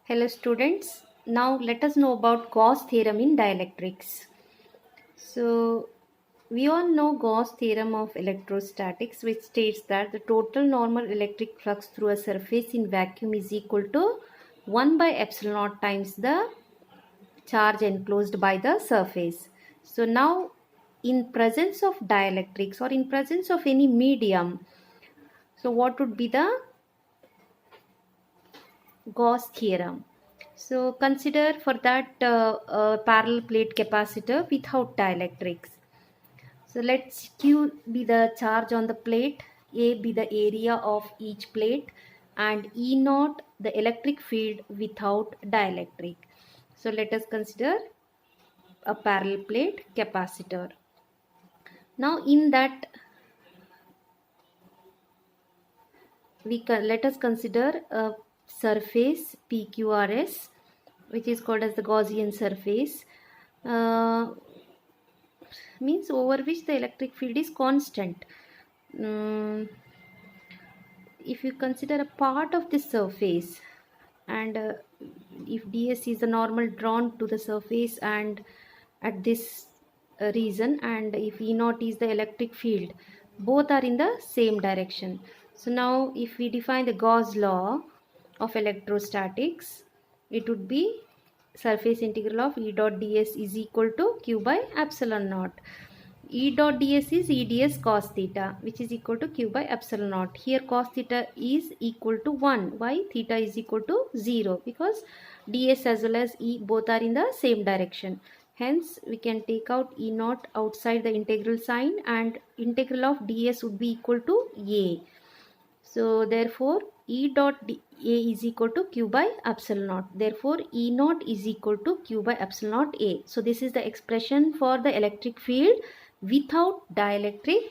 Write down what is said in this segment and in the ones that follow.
Hello students, now let us know about Gauss theorem in dielectrics. So we all know Gauss theorem of electrostatics, which states that the total normal electric flux through a surface in vacuum is equal to 1 by epsilon naught times the charge enclosed by the surface. So now in presence of dielectrics or in presence of any medium, so what would be the Gauss theorem? So consider for that a parallel plate capacitor without dielectrics. So let's Q be the charge on the plate, A be the area of each plate, and E naught the electric field without dielectric. So let us consider a parallel plate capacitor. Now in that let us consider a surface PQRS, which is called as the Gaussian surface. Means over which the electric field is constant. If you consider a part of the surface, and if ds is the normal drawn to the surface and at this region, and if E naught is the electric field, both are in the same direction. So now if we define the Gauss law of electrostatics, it would be surface integral of E dot ds is equal to q by epsilon naught. E dot ds is E ds cos theta, which is equal to q by epsilon naught. Here cos theta is equal to 1. Why? Theta is equal to 0, because ds as well as E both are in the same direction. Hence we can take out E naught outside the integral sign, and integral of ds would be equal to a. So therefore E dot a is equal to q by epsilon naught. Therefore E naught is equal to q by epsilon naught a. So this is the expression for the electric field without dielectric.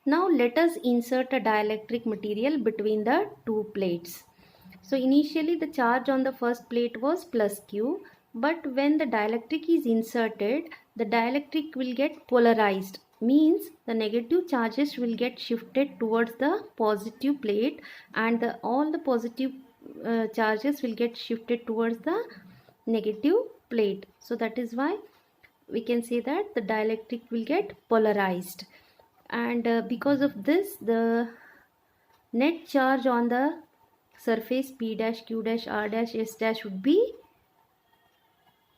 Now let us insert a dielectric material between the two plates. So initially the charge on the first plate was plus q, but when the dielectric is inserted, the dielectric will get polarized. Means the negative charges will get shifted towards the positive plate, and all the positive charges will get shifted towards the negative plate. So that is why we can say that the dielectric will get polarized, and because of this the net charge on the surface P dash Q dash R dash S dash would be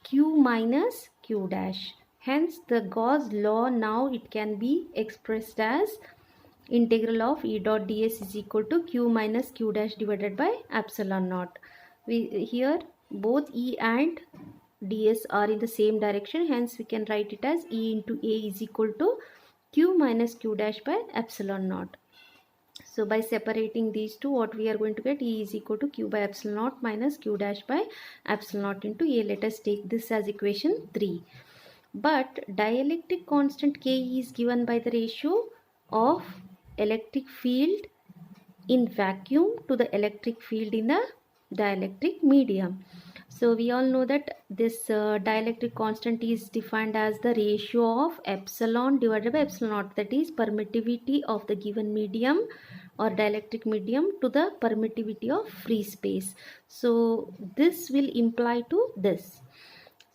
Q minus Q dash. Hence the Gauss law now it can be expressed as integral of E dot ds is equal to Q minus Q dash divided by epsilon naught. Here both E and ds are in the same direction, hence we can write it as E into A is equal to Q minus Q dash by epsilon naught. So by separating these two, what we are going to get, E is equal to Q by epsilon naught minus Q dash by epsilon naught into A. Let us take this as equation 3. But dielectric constant K is given by the ratio of electric field in vacuum to the electric field in the dielectric medium. So we all know that this dielectric constant is defined as the ratio of epsilon divided by epsilon naught, that is permittivity of the given medium or dielectric medium to the permittivity of free space. So this will imply to this.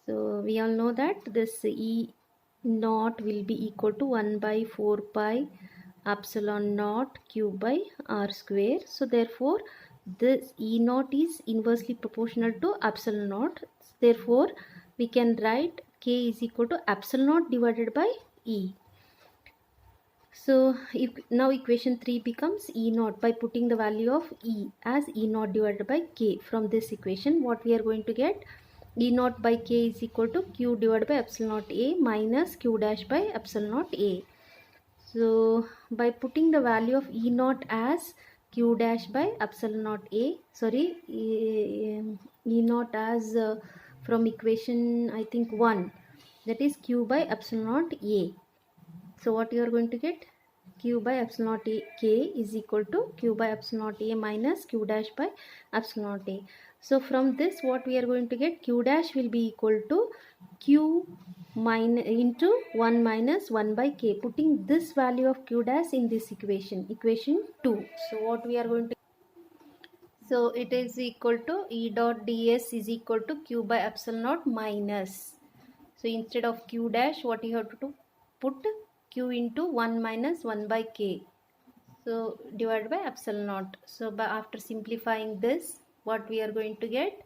So we all know that this E naught will be equal to 1 by 4 pi epsilon naught q by r square. So therefore this E naught is inversely proportional to epsilon naught. Therefore we can write K is equal to epsilon naught divided by E. So if now equation 3 becomes E naught by putting the value of E as E naught divided by K. From this equation what we are going to get, E naught by K is equal to Q divided by epsilon naught A minus Q dash by epsilon naught A. So by putting the value of E naught as Q dash by epsilon naught A, sorry, E naught as from equation I think 1, that is Q by epsilon naught A. So what you are going to get, Q by epsilon naught A K is equal to Q by epsilon naught A minus Q dash by epsilon naught A. So from this what we are going to get, Q dash will be equal to Q minus into 1 minus 1 by K, putting this value of Q dash in this equation 2. So what we are going to So it is equal to E dot ds is equal to q by epsilon naught minus. So instead of q dash, what you have to do? Put q into 1 minus 1 by k. So divided by epsilon naught. So after simplifying this, what we are going to get?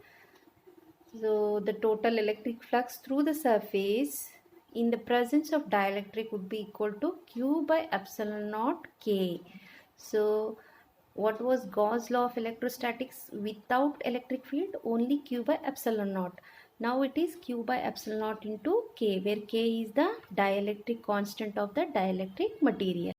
So the total electric flux through the surface in the presence of dielectric would be equal to q by epsilon naught k. So what was Gauss law of electrostatics without electric field? Only q by epsilon naught. Now it is q by epsilon naught into k, where k is the dielectric constant of the dielectric material.